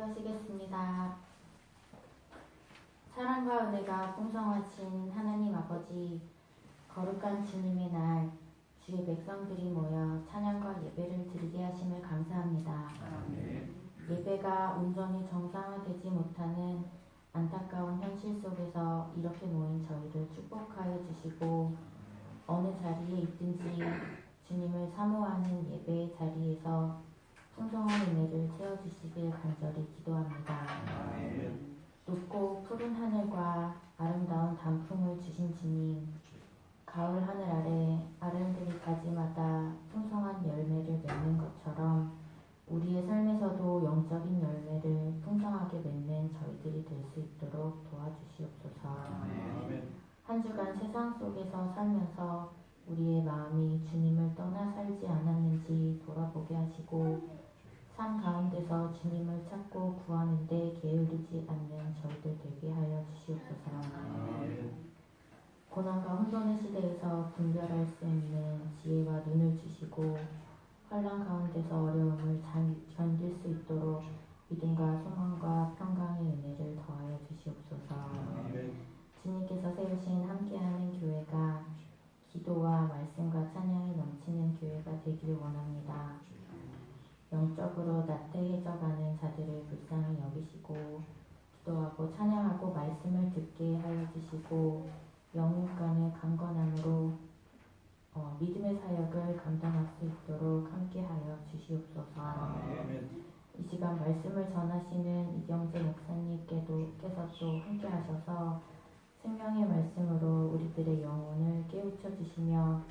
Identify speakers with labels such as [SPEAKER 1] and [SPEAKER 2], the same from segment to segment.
[SPEAKER 1] 기도하시겠습니다. 사랑과 은혜가 풍성하신 하나님 아버지, 거룩한 주님의 날 주의 백성들이 모여 찬양과 예배를 드리게 하심을 감사합니다.
[SPEAKER 2] 아멘.
[SPEAKER 1] 예배가 온전히 정상화되지 못하는 안타까운 현실 속에서 이렇게 모인 저희를 축복하여 주시고 어느 자리에 있든지 주님을 사모하는 예배의 자리에서 풍성한 은혜를 채워주시길 간절히 기도합니다.
[SPEAKER 2] 아멘.
[SPEAKER 1] 높고 푸른 하늘과 아름다운 단풍을 주신 주님, 가을 하늘 아래 아름드리 가지마다 풍성한 열매를 맺는 것처럼 우리의 삶에서도 영적인 열매를 풍성하게 맺는 저희들이 될 수 있도록 도와주시옵소서.
[SPEAKER 2] 아멘.
[SPEAKER 1] 한 주간 세상 속에서 살면서 우리의 마음이 주님을 떠나 살지 않았는지 돌아보게 하시고 삶 가운데서 주님을 찾고 구하는 데 게으르지 않는 저희들 되게 하여 주시옵소서. 고난과 혼돈의 시대에서 분별할 수 있는 지혜와 눈을 주시고 환난 가운데서 어려움을 견딜 수 있도록 믿음과 소망과 평강의 은혜를 더하여 주시옵소서. 주님께서 세우신 함께하는 교회가 기도와 말씀과 찬양이 넘치는 교회가 되기를 원합니다. 영적으로 나태해져가는 자들을 불쌍히 여기시고 기도하고 찬양하고 말씀을 듣게 하여 주시고 영육간의 강건함으로 믿음의 사역을 감당할 수 있도록 함께하여 주시옵소서. 이 시간 말씀을 전하시는 이경재 목사님께서 또 함께하셔서 생명의 말씀으로 우리들의 영혼을 깨우쳐 주시며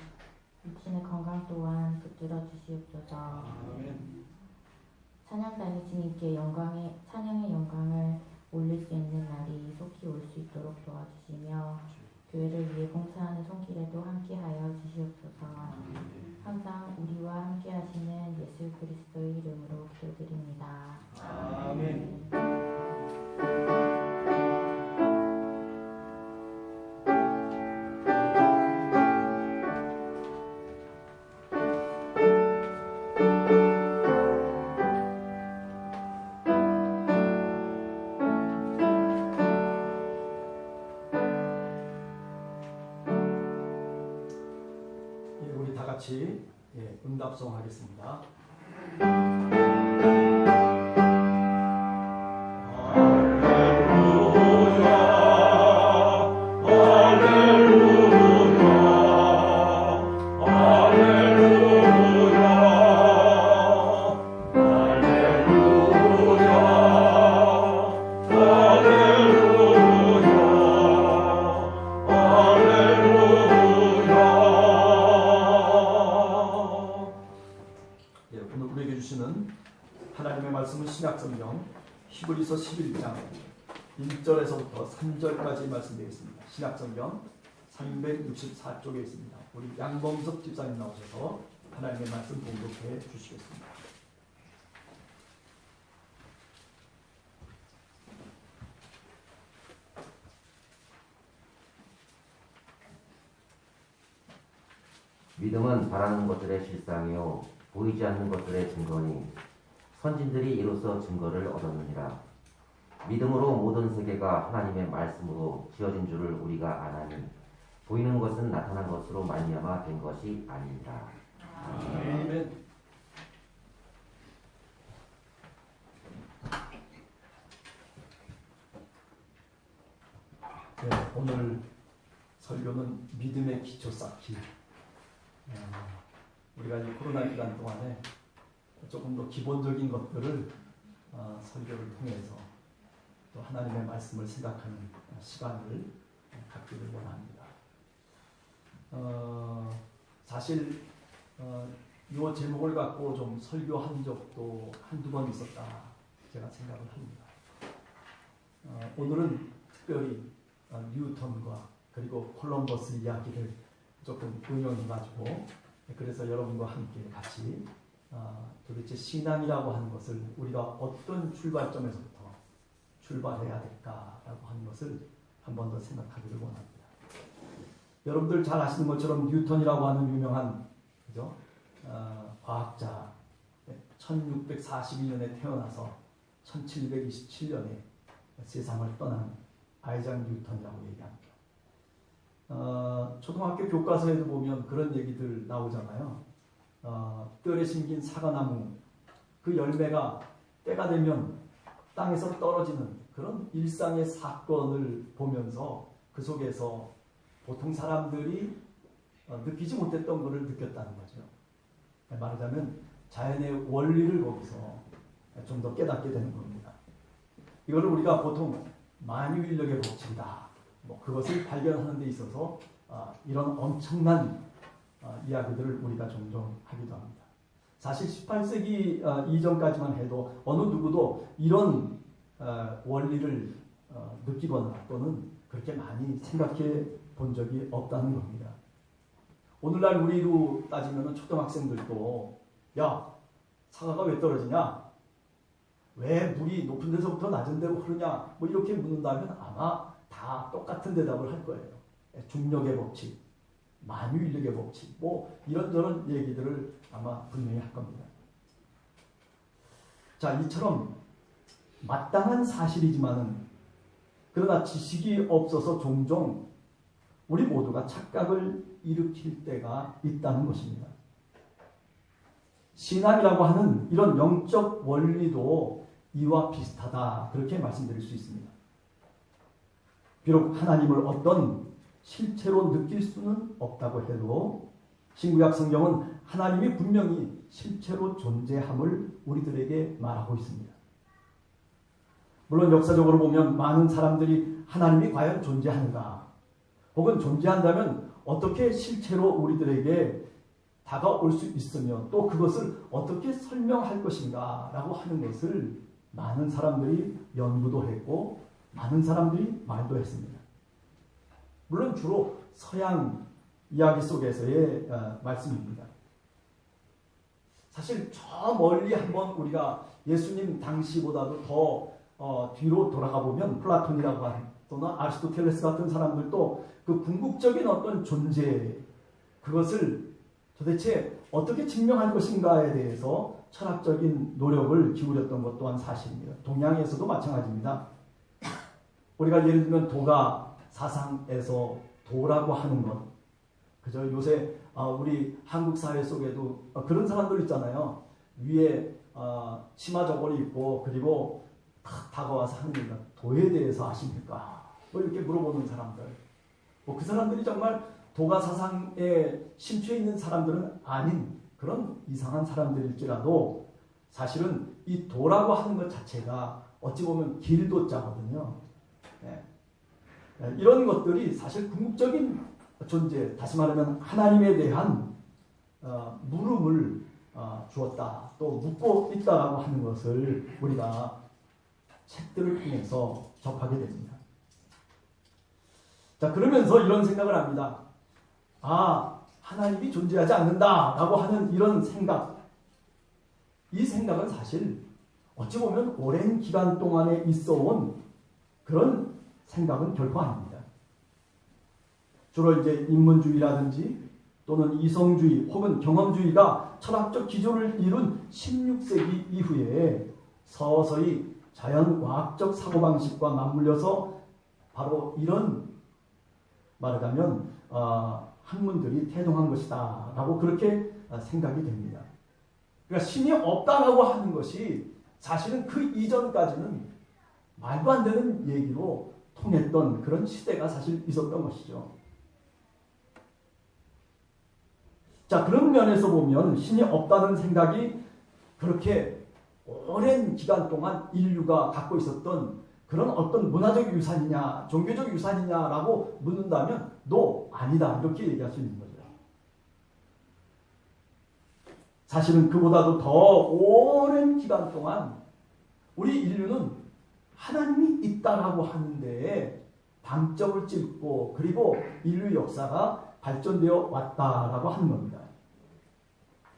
[SPEAKER 1] 육신의 건강 또한 붙들어 주시옵소서. 찬양단이 주님께 찬양의 영광을 올릴 수 있는 날이 속히 올 수 있도록 도와주시며 교회를 위해 봉사하는 손길에도 함께하여 주시옵소서. 항상 우리와 함께하시는 예수 그리스도의 이름으로 기도드립니다.
[SPEAKER 2] 아멘. 우리 다 같이 응답송 하겠습니다. 오늘 우리에게 주시는 하나님의 말씀은 신약성경 히브리서 11장 1절에서부터 3절까지 말씀되겠습니다. 신약성경 364쪽에 있습니다. 우리 양범석 집사님 나오셔서 하나님의 말씀 봉독해 주시겠습니다.
[SPEAKER 3] 믿음은 바라는 것들의 실상이요 보이지 않는 것들의 증거니 선진들이 이로써 증거를 얻었느니라. 믿음으로 모든 세계가 하나님의 말씀으로 지어진 줄을 우리가 아나니 보이는 것은 나타난 것으로 말미암아 된 것이 아니니라.
[SPEAKER 2] 아멘. 오늘 설교는 믿음의 기초 쌓기. 우리가 이 코로나 기간 동안에 조금 더 기본적인 것들을 설교를 통해서 또 하나님의 말씀을 생각하는 시간을 갖기를 원합니다. 사실 이 제목을 갖고 좀 설교한 적도 한두 번 있었다 제가 생각을 합니다. 오늘은 특별히 뉴턴과 그리고 콜럼버스 이야기를 조금 응용해가지고 그래서 여러분과 함께 같이 도대체 신앙이라고 하는 것을 우리가 어떤 출발점에서부터 출발해야 될까라고 하는 것을 한 번 더 생각하기를 원합니다. 여러분들 잘 아시는 것처럼 뉴턴이라고 하는 유명한 과학자 1641년에 태어나서 1727년에 세상을 떠난 아이작 뉴턴이라고 얘기합니다. 초등학교 교과서에도 보면 그런 얘기들 나오잖아요. 뜰에 심긴 사과나무 그 열매가 때가 되면 땅에서 떨어지는 그런 일상의 사건을 보면서 그 속에서 보통 사람들이 느끼지 못했던 것을 느꼈다는 거죠. 말하자면 자연의 원리를 거기서 좀 더 깨닫게 되는 겁니다. 이거를 우리가 보통 만유인력의 법칙이다. 그것을 발견하는 데 있어서 이런 엄청난 이야기들을 우리가 종종 하기도 합니다. 사실 18세기 이전까지만 해도 어느 누구도 이런 원리를 느끼거나 또는 그렇게 많이 생각해 본 적이 없다는 겁니다. 오늘날 우리로 따지면 초등학생들도 야, 사과가 왜 떨어지냐? 왜 물이 높은 데서부터 낮은 데로 흐르냐? 이렇게 묻는다면 아마 다 똑같은 대답을 할 거예요. 중력의 법칙, 만유인력의 법칙, 이런저런 얘기들을 아마 분명히 할 겁니다. 자, 이처럼 마땅한 사실이지만은 그러나 지식이 없어서 종종 우리 모두가 착각을 일으킬 때가 있다는 것입니다. 신앙이라고 하는 이런 영적 원리도 이와 비슷하다, 그렇게 말씀드릴 수 있습니다. 비록 하나님을 어떤 실체로 느낄 수는 없다고 해도 신구약 성경은 하나님이 분명히 실체로 존재함을 우리들에게 말하고 있습니다. 물론 역사적으로 보면 많은 사람들이 하나님이 과연 존재하는가, 혹은 존재한다면 어떻게 실체로 우리들에게 다가올 수 있으며 또 그것을 어떻게 설명할 것인가 라고 하는 것을 많은 사람들이 연구도 했고 많은 사람들이 말도 했습니다. 물론 주로 서양 이야기 속에서의 말씀입니다. 사실 저 멀리 한번 우리가 예수님 당시보다도 더 뒤로 돌아가 보면 플라톤이라고 하는 또는 아리스토텔레스 같은 사람들도 그 궁극적인 어떤 존재, 그것을 도대체 어떻게 증명할 것인가에 대해서 철학적인 노력을 기울였던 것 또한 사실입니다. 동양에서도 마찬가지입니다. 우리가 예를 들면 도가 사상에서 도라고 하는 것, 그저 요새 우리 한국 사회 속에도 그런 사람들 있잖아요. 위에 치마 저고리 입고 그리고 탁 다가와서 하는 얘기가 도에 대해서 아십니까? 이렇게 물어보는 사람들. 그 사람들이 정말 도가 사상에 심취해 있는 사람들은 아닌 그런 이상한 사람들일지라도 사실은 이 도라고 하는 것 자체가 어찌 보면 길도자거든요. 네. 이런 것들이 사실 궁극적인 존재, 다시 말하면 하나님에 대한 물음을 주었다, 또 묻고 있다라고 하는 것을 우리가 책들을 통해서 접하게 됩니다. 자, 그러면서 이런 생각을 합니다. 하나님이 존재하지 않는다라고 하는 이런 생각, 이 생각은 사실 어찌 보면 오랜 기간 동안에 있어온 그런 생각은 결코 아닙니다. 주로 이제 인문주의라든지 또는 이성주의 혹은 경험주의가 철학적 기조를 이룬 16세기 이후에 서서히 자연과학적 사고방식과 맞물려서 바로 이런 말하자면 학문들이 태동한 것이다 라고 그렇게 생각이 됩니다. 그러니까 신이 없다라고 하는 것이 사실은 그 이전까지는 말도 안 되는 얘기로 통했던 그런 시대가 사실 있었던 것이죠. 자, 그런 면에서 보면 신이 없다는 생각이 그렇게 오랜 기간 동안 인류가 갖고 있었던 그런 어떤 문화적 유산이냐 종교적 유산이냐라고 묻는다면 아니다, 이렇게 얘기할 수 있는 거죠. 사실은 그보다도 더 오랜 기간 동안 우리 인류는 하나님이 있다라고 하는데 방점을 찍고 그리고 인류 역사가 발전되어 왔다라고 하는 겁니다.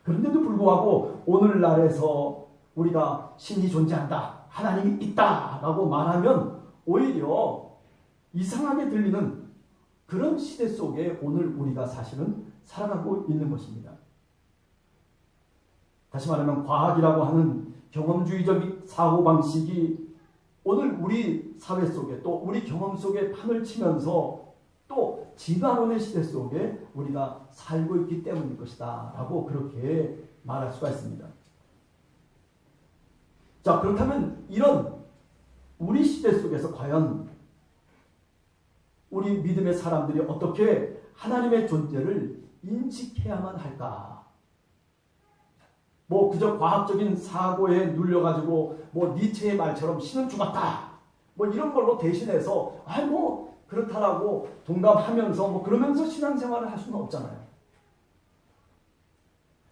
[SPEAKER 2] 그런데도 불구하고 오늘날에서 우리가 신이 존재한다, 하나님이 있다라고 말하면 오히려 이상하게 들리는 그런 시대 속에 오늘 우리가 사실은 살아가고 있는 것입니다. 다시 말하면 과학이라고 하는 경험주의적 사고방식이 오늘 우리 사회 속에 또 우리 경험 속에 판을 치면서 또 진화론의 시대 속에 우리가 살고 있기 때문일 것이다 라고 그렇게 말할 수가 있습니다. 자, 그렇다면 이런 우리 시대 속에서 과연 우리 믿음의 사람들이 어떻게 하나님의 존재를 인식해야만 할까? 뭐 그저 과학적인 사고에 눌려가지고 뭐 니체의 말처럼 신은 죽었다 뭐 이런 걸로 대신해서 뭐 그렇다라고 동감하면서 뭐 그러면서 신앙생활을 할 수는 없잖아요.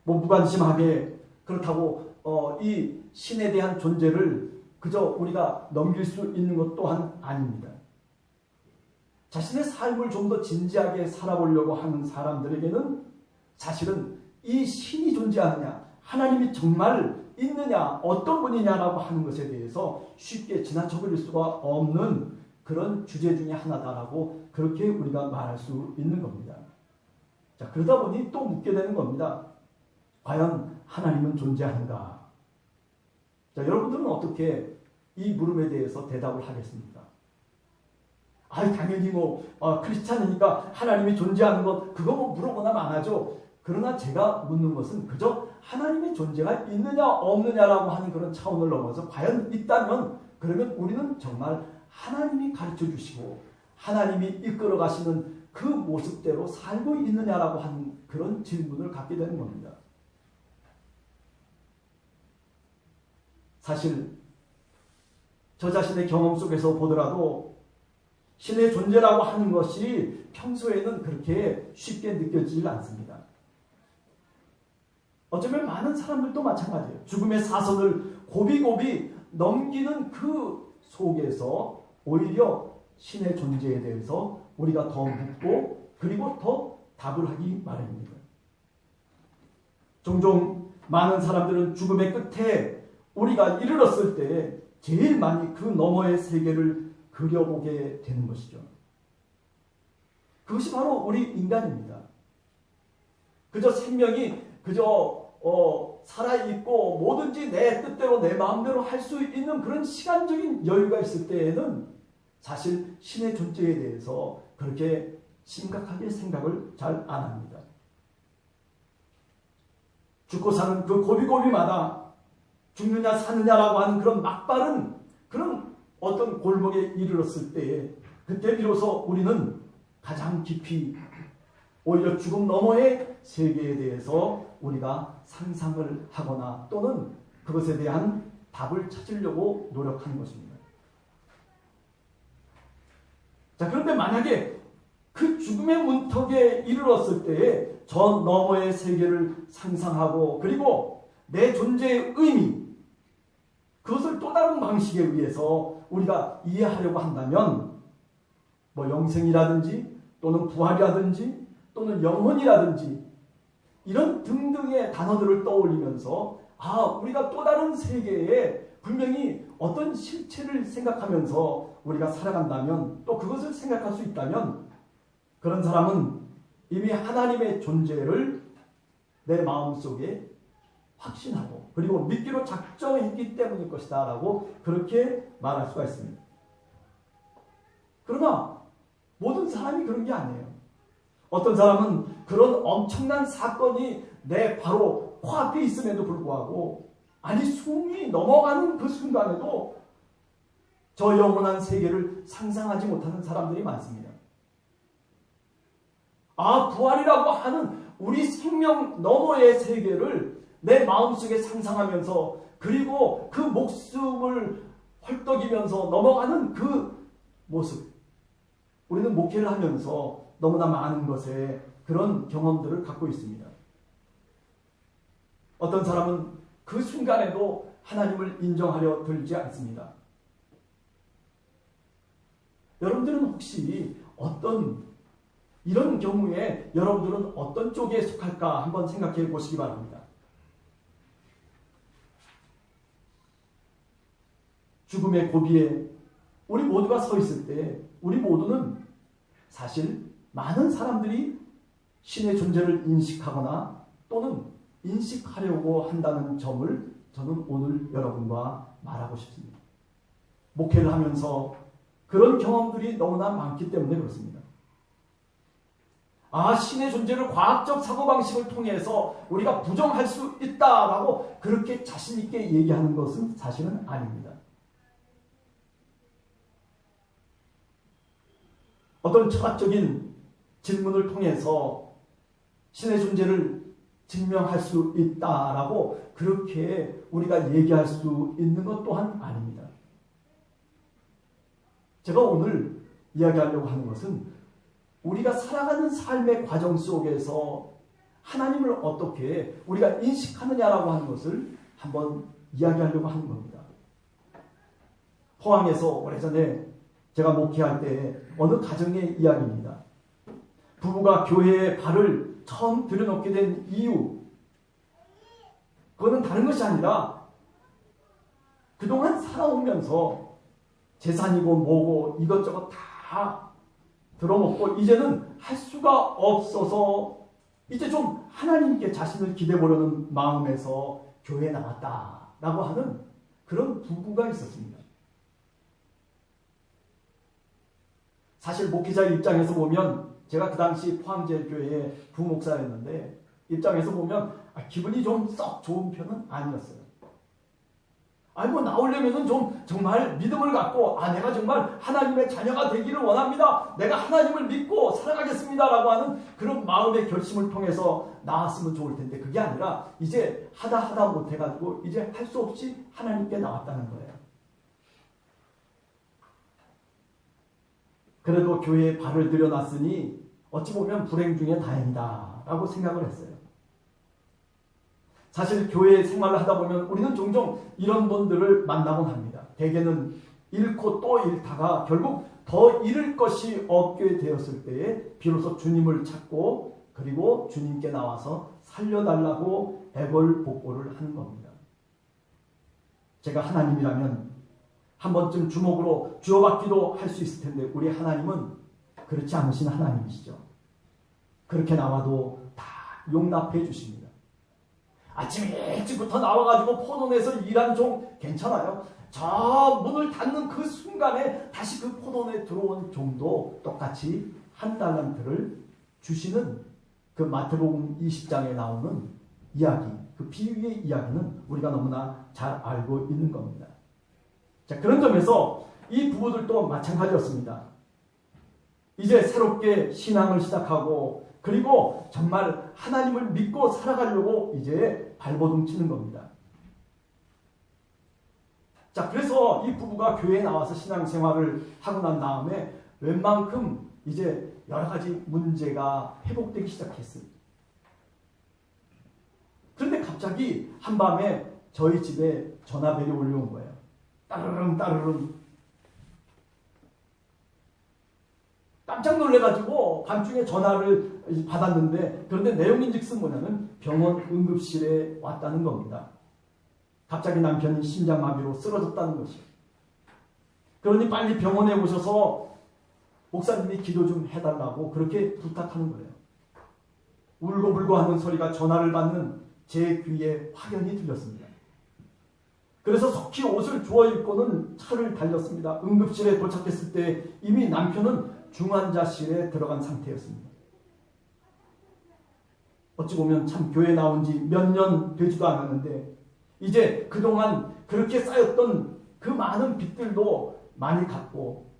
[SPEAKER 2] 뭐 무관심하게 그렇다고 이 신에 대한 존재를 그저 우리가 넘길 수 있는 것 또한 아닙니다. 자신의 삶을 좀 더 진지하게 살아보려고 하는 사람들에게는 사실은 이 신이 존재하느냐, 하나님이 정말 있느냐, 어떤 분이냐라고 하는 것에 대해서 쉽게 지나쳐버릴 수가 없는 그런 주제 중에 하나다라고 그렇게 우리가 말할 수 있는 겁니다. 자, 그러다 보니 또 묻게 되는 겁니다. 과연 하나님은 존재하는가? 자, 여러분들은 어떻게 이 물음에 대해서 대답을 하겠습니까? 당연히 크리스찬이니까 하나님이 존재하는 것 그거 물어보나 마나죠. 그러나 제가 묻는 것은 그저 하나님의 존재가 있느냐 없느냐라고 하는 그런 차원을 넘어서 과연 있다면 그러면 우리는 정말 하나님이 가르쳐 주시고 하나님이 이끌어 가시는 그 모습대로 살고 있느냐라고 하는 그런 질문을 갖게 되는 겁니다. 사실 저 자신의 경험 속에서 보더라도 신의 존재라고 하는 것이 평소에는 그렇게 쉽게 느껴지질 않습니다. 어쩌면 많은 사람들도 마찬가지예요. 죽음의 사선을 고비고비 넘기는 그 속에서 오히려 신의 존재에 대해서 우리가 더 묻고 그리고 더 답을 하기 마련입니다. 종종 많은 사람들은 죽음의 끝에 우리가 이르렀을 때 제일 많이 그 너머의 세계를 그려보게 되는 것이죠. 그것이 바로 우리 인간입니다. 그저 생명이 그저 살아있고 뭐든지 내 뜻대로 내 마음대로 할 수 있는 그런 시간적인 여유가 있을 때에는 사실 신의 존재에 대해서 그렇게 심각하게 생각을 잘 안 합니다. 죽고 사는 그 고비고비마다 죽느냐 사느냐라고 하는 그런 막바른 그런 어떤 골목에 이르렀을 때에 그때 비로소 우리는 가장 깊이 오히려 죽음 너머의 세계에 대해서 우리가 상상을 하거나 또는 그것에 대한 답을 찾으려고 노력하는 것입니다. 자, 그런데 만약에 그 죽음의 문턱에 이르렀을 때에 저 너머의 세계를 상상하고 그리고 내 존재의 의미 그것을 또 다른 방식에 의해서 우리가 이해하려고 한다면 뭐 영생이라든지 또는 부활이라든지 또는 영혼이라든지 이런 등등의 단어들을 떠올리면서 우리가 또 다른 세계에 분명히 어떤 실체를 생각하면서 우리가 살아간다면 또 그것을 생각할 수 있다면 그런 사람은 이미 하나님의 존재를 내 마음속에 확신하고 그리고 믿기로 작정했기 때문일 것이다 라고 그렇게 말할 수가 있습니다. 그러나 모든 사람이 그런 게 아니에요. 어떤 사람은 그런 엄청난 사건이 내 바로 코앞에 있음에도 불구하고 숨이 넘어가는 그 순간에도 저 영원한 세계를 상상하지 못하는 사람들이 많습니다. 부활이라고 하는 우리 생명 너머의 세계를 내 마음속에 상상하면서 그리고 그 목숨을 헐떡이면서 넘어가는 그 모습 우리는 목회를 하면서 너무나 많은 것에 그런 경험들을 갖고 있습니다. 어떤 사람은 그 순간에도 하나님을 인정하려 들지 않습니다. 여러분들은 혹시 이런 경우에 여러분들은 어떤 쪽에 속할까 한번 생각해 보시기 바랍니다. 죽음의 고비에 우리 모두가 서 있을 때 우리 모두는 사실 많은 사람들이 신의 존재를 인식하거나 또는 인식하려고 한다는 점을 저는 오늘 여러분과 말하고 싶습니다. 목회를 하면서 그런 경험들이 너무나 많기 때문에 그렇습니다. 신의 존재를 과학적 사고방식을 통해서 우리가 부정할 수 있다라고 그렇게 자신있게 얘기하는 것은 사실은 아닙니다. 어떤 철학적인 질문을 통해서 신의 존재를 증명할 수 있다라고 그렇게 우리가 얘기할 수 있는 것 또한 아닙니다. 제가 오늘 이야기하려고 하는 것은 우리가 살아가는 삶의 과정 속에서 하나님을 어떻게 우리가 인식하느냐라고 하는 것을 한번 이야기하려고 하는 겁니다. 포항에서 오래전에 제가 목회할 때 어느 가정의 이야기입니다. 부부가 교회에 발을 처음 들여놓게 된 이유, 그거는 다른 것이 아니라 그동안 살아오면서 재산이고 뭐고 이것저것 다 들어먹고 이제는 할 수가 없어서 이제 좀 하나님께 자신을 기대보려는 마음에서 교회에 나왔다라고 하는 그런 부부가 있었습니다. 사실 목회자의 입장에서 보면 제가 그 당시 포항제일교회의 부목사였는데 입장에서 보면 기분이 좀 썩 좋은 편은 아니었어요. 나오려면은 좀 정말 믿음을 갖고 내가 정말 하나님의 자녀가 되기를 원합니다. 내가 하나님을 믿고 살아가겠습니다라고 하는 그런 마음의 결심을 통해서 나왔으면 좋을 텐데 그게 아니라 이제 하다 못해가지고 이제 할 수 없이 하나님께 나왔다는 거예요. 그래도 교회에 발을 들여놨으니 어찌 보면 불행 중에 다행이다라고 생각을 했어요. 사실 교회 생활을 하다 보면 우리는 종종 이런 분들을 만나곤 합니다. 대개는 잃고 또 잃다가 결국 더 잃을 것이 없게 되었을 때에 비로소 주님을 찾고 그리고 주님께 나와서 살려달라고 애걸복걸을 하는 겁니다. 제가 하나님이라면 한 번쯤 주먹으로 주워받기도 할 수 있을 텐데 우리 하나님은 그렇지 않으신 하나님이시죠. 그렇게 나와도 다 용납해 주십니다. 아침 일찍부터 나와가지고 포도내에서 일한 종 괜찮아요. 저 문을 닫는 그 순간에 다시 그 포도내에 들어온 종도 똑같이 한 달란트를 주시는 그 마태복음 20장에 나오는 이야기, 그 비유의 이야기는 우리가 너무나 잘 알고 있는 겁니다. 자, 그런 점에서 이 부부들도 마찬가지였습니다. 이제 새롭게 신앙을 시작하고 그리고 정말 하나님을 믿고 살아가려고 이제 발버둥 치는 겁니다. 자, 그래서 이 부부가 교회에 나와서 신앙생활을 하고 난 다음에 웬만큼 이제 여러 가지 문제가 회복되기 시작했습니다. 그런데 갑자기 한밤에 저희 집에 전화벨이 울려온 거예요. 따르릉 따르릉. 깜짝 놀래가지고 밤중에 전화를 받았는데 그런데 내용인즉슨 뭐냐면 병원 응급실에 왔다는 겁니다. 갑자기 남편이 심장마비로 쓰러졌다는 것이에요. 그러니 빨리 병원에 오셔서 목사님이 기도 좀 해달라고 그렇게 부탁하는 거예요. 울고불고 하는 소리가 전화를 받는 제 귀에 확연히 들렸습니다. 그래서 속히 옷을 주워 입고는 차를 달렸습니다. 응급실에 도착했을 때 이미 남편은 중환자실에 들어간 상태였습니다. 어찌 보면 참 교회 나온 지 몇 년 되지도 않았는데 이제 그동안 그렇게 쌓였던 그 많은 빚들도 많이 갚고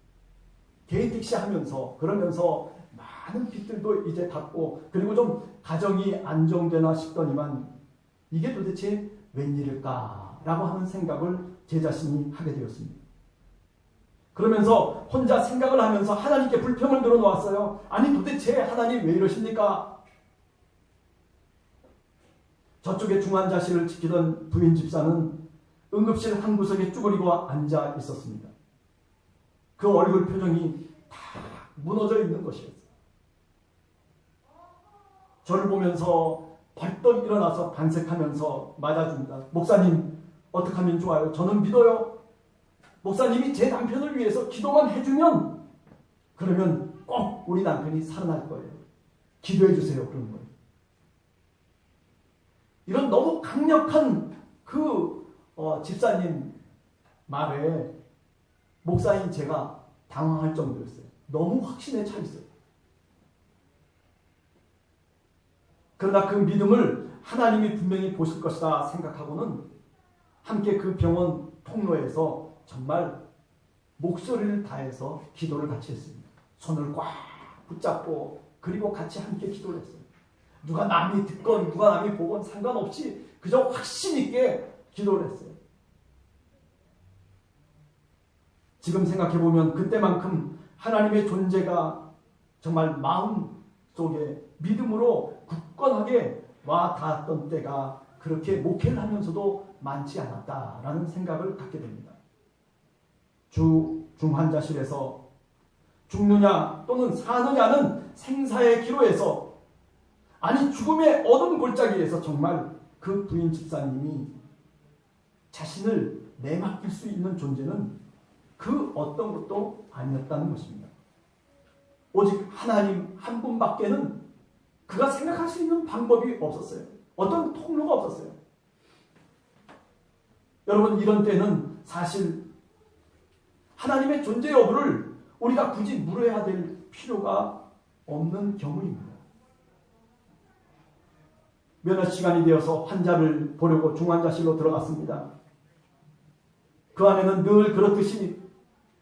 [SPEAKER 2] 개인 택시 하면서 그러면서 많은 빚들도 이제 갚고 그리고 좀 가정이 안정되나 싶더니만 이게 도대체 웬일일까라고 하는 생각을 제 자신이 하게 되었습니다. 그러면서 혼자 생각을 하면서 하나님께 불평을 들어놓았어요. 아니 도대체 하나님 왜 이러십니까? 저쪽에 중환자실을 지키던 부인 집사는 응급실 한 구석에 쭈그리고 앉아 있었습니다. 그 얼굴 표정이 다 무너져 있는 것이었어요. 저를 보면서 벌떡 일어나서 반색하면서 맞아줍니다. 목사님 어떻게 하면 좋아요? 저는 믿어요. 목사님이 제 남편을 위해서 기도만 해주면 그러면 꼭 우리 남편이 살아날 거예요. 기도해 주세요. 그런 거예요. 이런 너무 강력한 그 집사님 말에 목사인 제가 당황할 정도였어요. 너무 확신에 차 있어요. 그러나 그 믿음을 하나님이 분명히 보실 것이다 생각하고는 함께 그 병원 통로에서 정말 목소리를 다해서 기도를 같이 했습니다. 손을 꽉 붙잡고 그리고 같이 함께 기도를 했어요. 누가 남이 듣건 누가 남이 보건 상관없이 그저 확신 있게 기도를 했어요. 지금 생각해보면 그때만큼 하나님의 존재가 정말 마음 속에 믿음으로 굳건하게 와 닿았던 때가 그렇게 목회를 하면서도 많지 않았다라는 생각을 갖게 됩니다. 중환자실에서 죽느냐 또는 사느냐는 생사의 기로에서, 아니 죽음의 어두운 골짜기에서 정말 그 부인 집사님이 자신을 내맡길 수 있는 존재는 그 어떤 것도 아니었다는 것입니다. 오직 하나님 한 분밖에는 그가 생각할 수 있는 방법이 없었어요. 어떤 통로가 없었어요. 여러분, 이런 때는 사실 하나님의 존재 여부를 우리가 굳이 물어야 될 필요가 없는 경우입니다. 면회 시간이 되어서 환자를 보려고 중환자실로 들어갔습니다. 그 안에는 늘 그렇듯이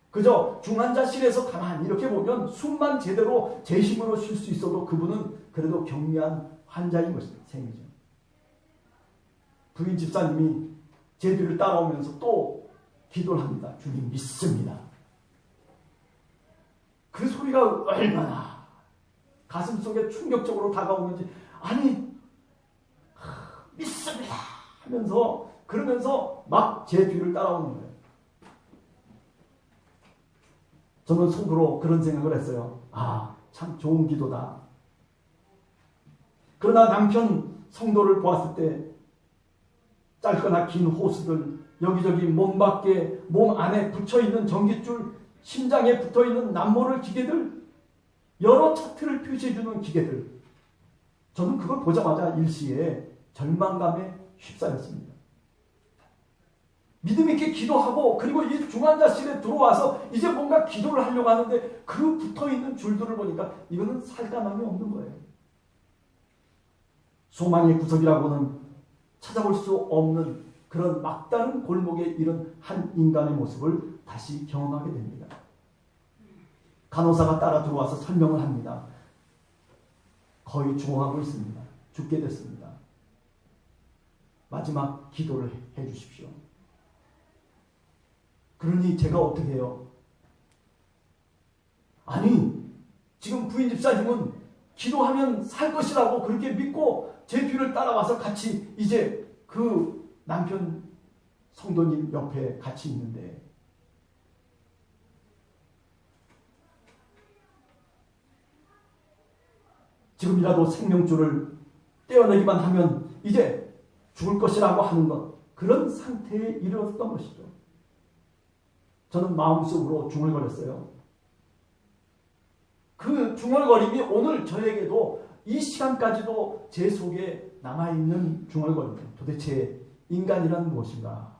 [SPEAKER 2] 그저 중환자실에서 가만히 이렇게 보면 숨만 제대로 제 힘으로 쉴 수 있어도 그분은 그래도 경미한 환자인 것입니다. 셈이죠. 부인 집사님이 제 뒤를 따라오면서 또 기도를 합니다. 주님 믿습니다. 그 소리가 얼마나 가슴 속에 충격적으로 다가오는지, 아니 믿습니다 하면서 그러면서 막 제 뒤를 따라오는 거예요. 저는 속으로 그런 생각을 했어요. 아, 참 좋은 기도다. 그러나 남편 성도를 보았을 때 짧거나 긴 호스들, 여기저기 몸 밖에, 몸 안에 붙여있는 전깃줄, 심장에 붙어있는 남모를 기계들, 여러 차트를 표시해주는 기계들, 저는 그걸 보자마자 일시에 절망감에 휩싸였습니다. 믿음 있게 기도하고 그리고 이 중환자실에 들어와서 이제 뭔가 기도를 하려고 하는데 그 붙어있는 줄들을 보니까 이거는 살감함이 없는 거예요. 소망의 구석이라고는 찾아볼 수 없는 그런 막다른 골목에 이른 한 인간의 모습을 다시 경험하게 됩니다. 간호사가 따라 들어와서 설명을 합니다. 거의 죽어가고 있습니다. 죽게 됐습니다. 마지막 기도를 해 주십시오. 그러니 제가 어떻게 해요? 아니, 지금 부인 집사님은 기도하면 살 것이라고 그렇게 믿고 제 뒤를 따라와서 같이 이제 그 남편 성도님 옆에 같이 있는데, 지금이라도 생명줄을 떼어내기만 하면 이제 죽을 것이라고 하는 것, 그런 상태에 이르렀던 것이죠. 저는 마음속으로 중얼거렸어요. 그 중얼거림이 오늘 저에게도 이 시간까지도 제 속에 남아있는 중얼거림이에요. 도대체 인간이란 무엇인가?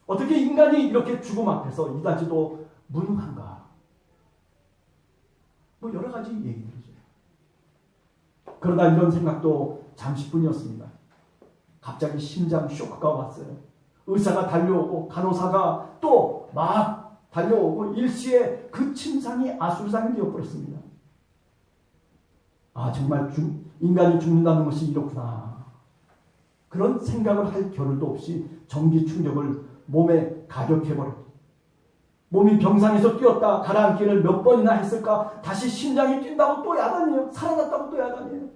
[SPEAKER 2] 어떻게 인간이 이렇게 죽음 앞에서 이다지도 무능한가? 뭐 여러 가지 얘기들이죠. 그러다 이런 생각도 잠시뿐이었습니다. 갑자기 심장 쇼크가 왔어요. 의사가 달려오고 간호사가 또 막 달려오고 일시에 그 침상이 아술상이 되어버렸습니다. 아, 정말 인간이 죽는다는 것이 이렇구나. 그런 생각을 할 겨를도 없이 전기 충격을 몸에 가격해버렸고, 몸이 병상에서 뛰었다 가라앉기를 몇 번이나 했을까? 다시 심장이 뛴다고 또 야단이에요. 살아났다고 또 야단이에요.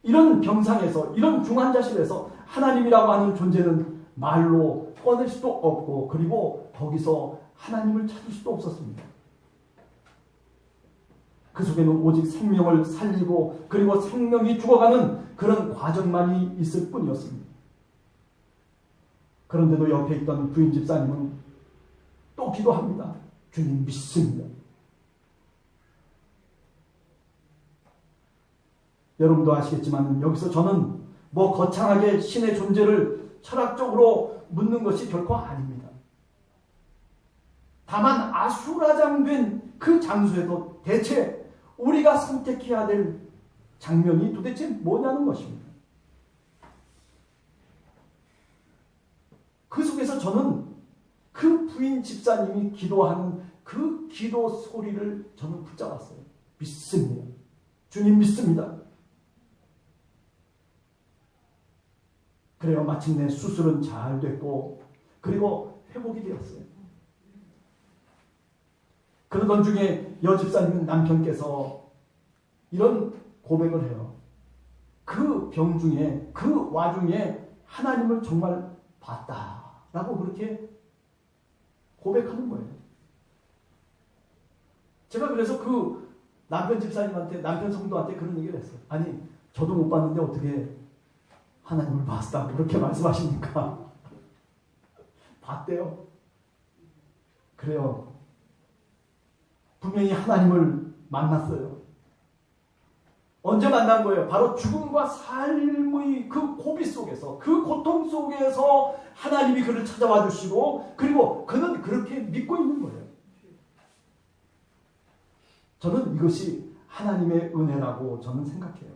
[SPEAKER 2] 이런 병상에서, 이런 중환자실에서 하나님이라고 하는 존재는 말로 꺼낼 수도 없고, 그리고 거기서 하나님을 찾을 수도 없었습니다. 그 속에는 오직 생명을 살리고 그리고 생명이 죽어가는 그런 과정만이 있을 뿐이었습니다. 그런데도 옆에 있던 부인 집사님은 또 기도합니다. 주님 믿습니다. 여러분도 아시겠지만 여기서 저는 뭐 거창하게 신의 존재를 철학적으로 묻는 것이 결코 아닙니다. 다만 아수라장된 그 장소에도 대체 우리가 선택해야 될 장면이 도대체 뭐냐는 것입니다. 그 속에서 저는 그 부인 집사님이 기도하는 그 기도 소리를 저는 붙잡았어요. 믿습니다. 주님 믿습니다. 그래요. 마침내 수술은 잘 됐고 그리고 회복이 되었어요. 그러던 중에 여집사님은 남편께서 이런 고백을 해요. 그 병 중에 그 와중에 하나님을 정말 봤다라고 그렇게 고백하는 거예요. 제가 그래서 그 남편 집사님한테, 남편 성도한테 그런 얘기를 했어요. 아니 저도 못 봤는데 어떻게 하나님을 봤다고 그렇게 말씀하십니까? 봤대요. 그래요. 분명히 하나님을 만났어요. 언제 만난 거예요? 바로 죽음과 삶의 그 고비 속에서, 그 고통 속에서 하나님이 그를 찾아와 주시고, 그리고 그는 그렇게 믿고 있는 거예요. 저는 이것이 하나님의 은혜라고 저는 생각해요.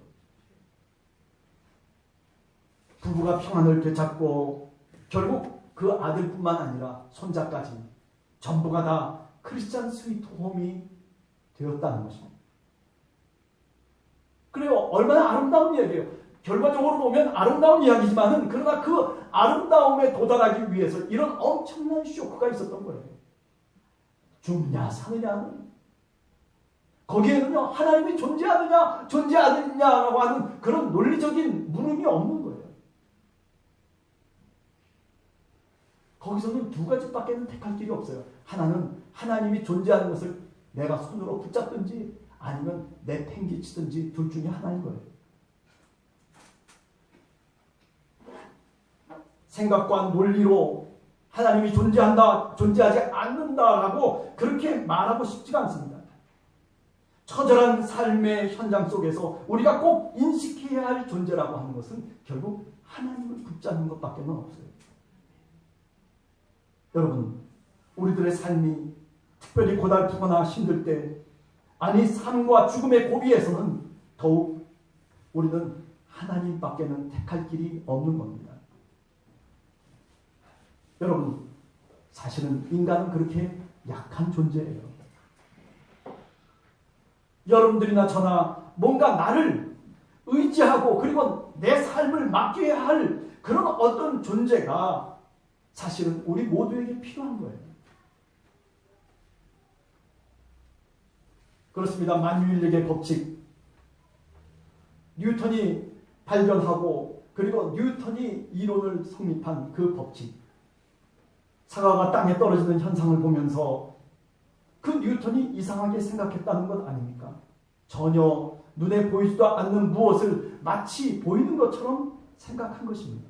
[SPEAKER 2] 부부가 평안을 되찾고 결국 그 아들뿐만 아니라 손자까지 전부가 다 크리스찬 스위트 홈이 되었다는 것입니다. 그래요. 얼마나 아름다운 이야기예요. 결과적으로 보면 아름다운 이야기지만은 그러나 그 아름다움에 도달하기 위해서 이런 엄청난 쇼크가 있었던 거예요. 죽느냐 사느냐는 거기에는요 하나님이 존재하느냐 존재하느냐라고 하는 그런 논리적인 물음이 없는 거예요. 거기서는 두 가지밖에는 택할 길이 없어요. 하나는 하나님이 존재하는 것을 내가 손으로 붙잡든지 아니면 내팽개치든지 둘 중에 하나인 거예요. 생각과 논리로 하나님이 존재한다, 존재하지 않는다라고 그렇게 말하고 싶지가 않습니다. 처절한 삶의 현장 속에서 우리가 꼭 인식해야 할 존재라고 하는 것은 결국 하나님을 붙잡는 것밖에 없어요. 여러분, 우리들의 삶이 특별히 고달프거나 힘들 때, 아니 삶과 죽음의 고비에서는 더욱 우리는 하나님밖에는 택할 길이 없는 겁니다. 여러분, 사실은 인간은 그렇게 약한 존재예요. 여러분들이나 저나 뭔가 나를 의지하고 그리고 내 삶을 맡겨야 할 그런 어떤 존재가 사실은 우리 모두에게 필요한 거예요. 그렇습니다. 만유인력의 법칙. 뉴턴이 발견하고 그리고 뉴턴이 이론을 성립한 그 법칙. 사과가 땅에 떨어지는 현상을 보면서 그 뉴턴이 이상하게 생각했다는 것 아닙니까? 전혀 눈에 보이지도 않는 무엇을 마치 보이는 것처럼 생각한 것입니다.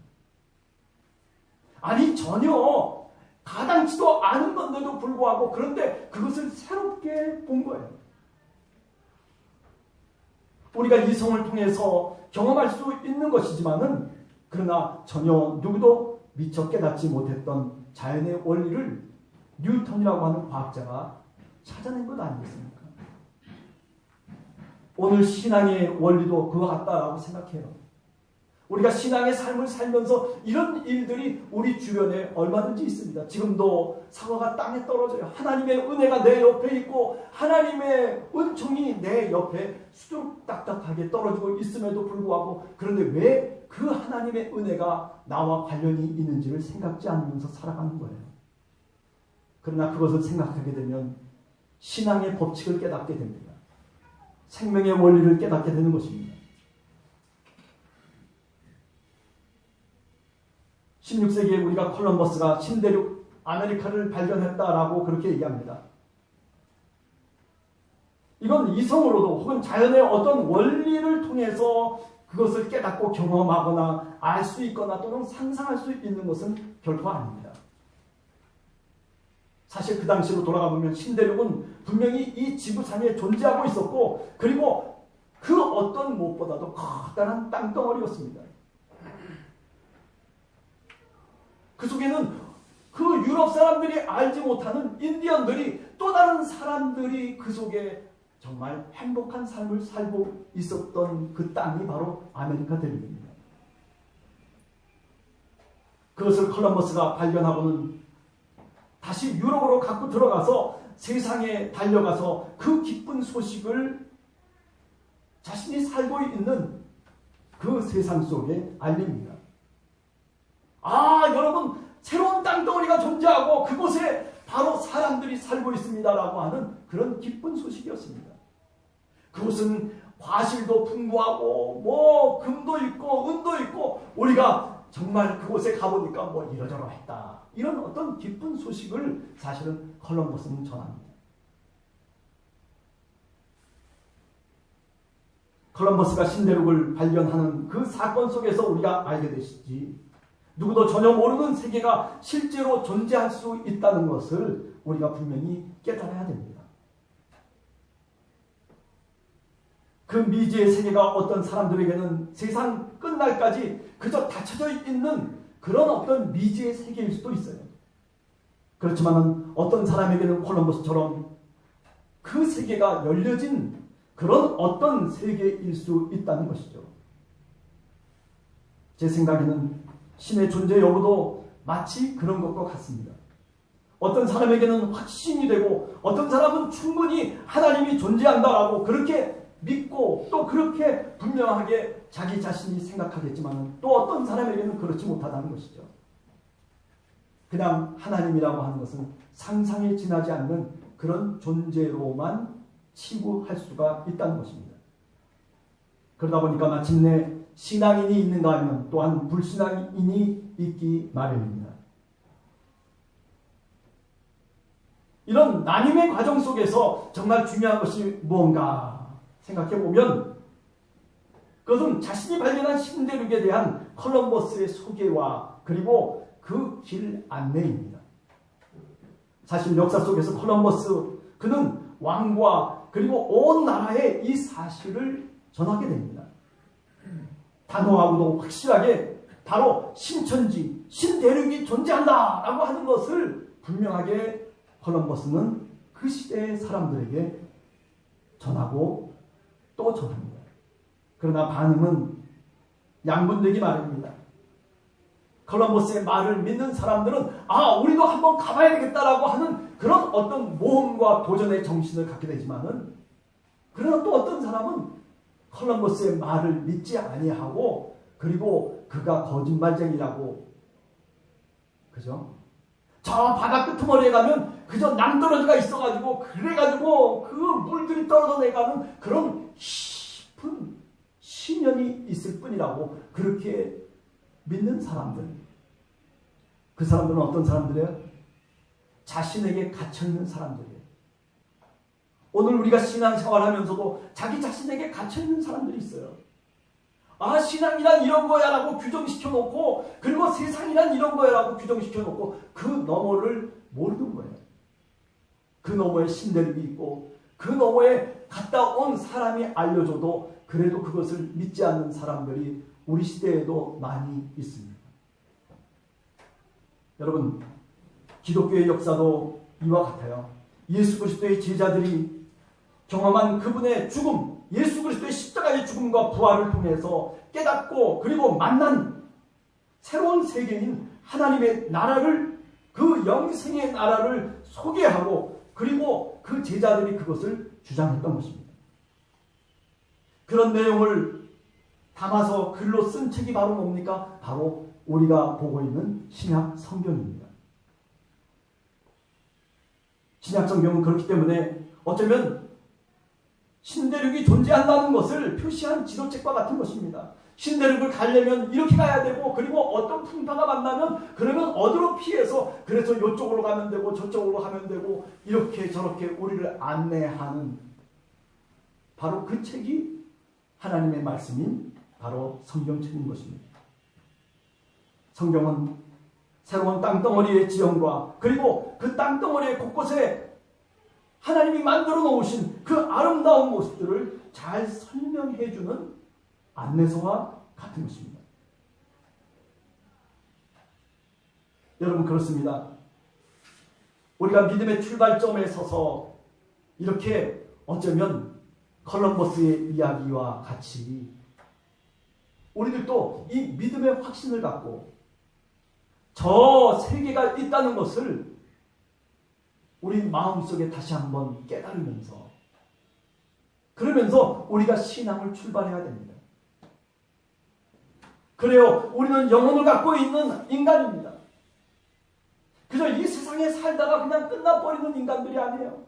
[SPEAKER 2] 아니 전혀 가당치도 않은 건데도 불구하고 그런데 그것을 새롭게 본 거예요. 우리가 이성을 통해서 경험할 수 있는 것이지만은 그러나 전혀 누구도 미처 깨닫지 못했던 자연의 원리를 뉴턴이라고 하는 과학자가 찾아낸 것 아니겠습니까? 오늘 신앙의 원리도 그와 같다라고 생각해요. 우리가 신앙의 삶을 살면서 이런 일들이 우리 주변에 얼마든지 있습니다. 지금도 사과가 땅에 떨어져요. 하나님의 은혜가 내 옆에 있고 하나님의 은총이 내 옆에 수두룩딱딱하게 떨어지고 있음에도 불구하고 그런데 왜 그 하나님의 은혜가 나와 관련이 있는지를 생각지 않으면서 살아가는 거예요. 그러나 그것을 생각하게 되면 신앙의 법칙을 깨닫게 됩니다. 생명의 원리를 깨닫게 되는 것입니다. 16세기에 우리가 콜럼버스가 신대륙 아메리카를 발견했다라고 그렇게 얘기합니다. 이건 이성으로도 혹은 자연의 어떤 원리를 통해서 그것을 깨닫고 경험하거나 알 수 있거나 또는 상상할 수 있는 것은 결코 아닙니다. 사실 그 당시로 돌아가 보면 신대륙은 분명히 이 지구상에 존재하고 있었고 그리고 그 어떤 무엇보다도 커다란 땅덩어리였습니다. 그 속에는 그 유럽 사람들이 알지 못하는 인디언들이, 또 다른 사람들이 그 속에 정말 행복한 삶을 살고 있었던 그 땅이 바로 아메리카 대륙입니다. 그것을 콜럼버스가 발견하고는 다시 유럽으로 갖고 들어가서 세상에 달려가서 그 기쁜 소식을 자신이 살고 있는 그 세상 속에 알립니다. 아, 여러분, 새로운 땅덩어리가 존재하고 그곳에 바로 사람들이 살고 있습니다라고 하는 그런 기쁜 소식이었습니다. 그곳은 과실도 풍부하고 뭐 금도 있고 은도 있고, 우리가 정말 그곳에 가보니까 뭐 이러저러 했다, 이런 어떤 기쁜 소식을 사실은 콜럼버스는 전합니다. 콜럼버스가 신대륙을 발견하는 그 사건 속에서 우리가 알게 되시지, 누구도 전혀 모르는 세계가 실제로 존재할 수 있다는 것을 우리가 분명히 깨달아야 됩니다. 그 미지의 세계가 어떤 사람들에게는 세상 끝날까지 그저 닫혀져 있는 그런 어떤 미지의 세계일 수도 있어요. 그렇지만 어떤 사람에게는 콜럼버스처럼 그 세계가 열려진 그런 어떤 세계일 수 있다는 것이죠. 제 생각에는 신의 존재 여부도 마치 그런 것과 같습니다. 어떤 사람에게는 확신이 되고, 어떤 사람은 충분히 하나님이 존재한다라고 그렇게 믿고 또 그렇게 분명하게 자기 자신이 생각하겠지만, 또 어떤 사람에게는 그렇지 못하다는 것이죠. 그냥 하나님이라고 하는 것은 상상에 지나지 않는 그런 존재로만 치부할 수가 있다는 것입니다. 그러다 보니까 마침내 신앙인이 있는가 하면 또한 불신앙인이 있기 마련입니다. 이런 나눔의 과정 속에서 정말 중요한 것이 무언가 생각해보면, 그것은 자신이 발견한 신대륙에 대한 콜럼버스의 소개와 그리고 그 길 안내입니다. 사실 역사 속에서 콜럼버스, 그는 왕과 그리고 온 나라에 이 사실을 전하게 됩니다. 단호하고도 확실하게 바로 신천지, 신대륙이 존재한다 라고 하는 것을 분명하게 콜럼버스는 그 시대의 사람들에게 전하고 또 전합니다. 그러나 반응은 양분되기 마련입니다. 콜럼버스의 말을 믿는 사람들은 아, 우리도 한번 가봐야 되겠다라고 하는 그런 어떤 모험과 도전의 정신을 갖게 되지만은, 그러나 또 어떤 사람은 콜럼버스의 말을 믿지 아니하고, 그리고 그가 거짓말쟁이라고, 그죠? 저 바다 끄트머리에 가면 그저 낭떠러지가 있어가지고, 그래가지고 그 물들이 떨어져 내가는 그런 깊은 심연이 있을 뿐이라고 그렇게 믿는 사람들, 그 사람들은 어떤 사람들이에요? 자신에게 갇혀있는 사람들이에요. 오늘 우리가 신앙생활하면서도 자기 자신에게 갇혀있는 사람들이 있어요. 아, 신앙이란 이런 거야 라고 규정시켜놓고, 그리고 세상이란 이런 거야 라고 규정시켜놓고 그 너머를 모르는 거예요. 그 너머에 신대륙이 있고, 그 너머에 갔다 온 사람이 알려줘도 그래도 그것을 믿지 않는 사람들이 우리 시대에도 많이 있습니다. 여러분, 기독교의 역사도 이와 같아요. 예수 그리스도의 제자들이 경험한 그분의 죽음, 예수 그리스도의 십자가의 죽음과 부활을 통해서 깨닫고 그리고 만난 새로운 세계인 하나님의 나라를, 그 영생의 나라를 소개하고, 그리고 그 제자들이 그것을 주장했던 것입니다. 그런 내용을 담아서 글로 쓴 책이 바로 뭡니까? 바로 우리가 보고 있는 신약 성경입니다. 신약 성경은 그렇기 때문에 어쩌면 신대륙이 존재한다는 것을 표시한 지도책과 같은 것입니다. 신대륙을 가려면 이렇게 가야 되고, 그리고 어떤 풍파가 만나면 그러면 어디로 피해서, 그래서 이쪽으로 가면 되고 저쪽으로 가면 되고, 이렇게 저렇게 우리를 안내하는 바로 그 책이 하나님의 말씀인 바로 성경책인 것입니다. 성경은 새로운 땅덩어리의 지형과 그리고 그 땅덩어리의 곳곳에 하나님이 만들어 놓으신 그 아름다운 모습들을 잘 설명해주는 안내서와 같은 것입니다. 여러분 그렇습니다. 우리가 믿음의 출발점에 서서 이렇게 어쩌면 콜럼버스의 이야기와 같이 우리들도 이 믿음의 확신을 갖고 저 세계가 있다는 것을 우리 마음속에 다시 한번 깨달으면서 그러면서 우리가 신앙을 출발해야 됩니다. 그래요. 우리는 영혼을 갖고 있는 인간입니다. 그저 이 세상에 살다가 그냥 끝나버리는 인간들이 아니에요.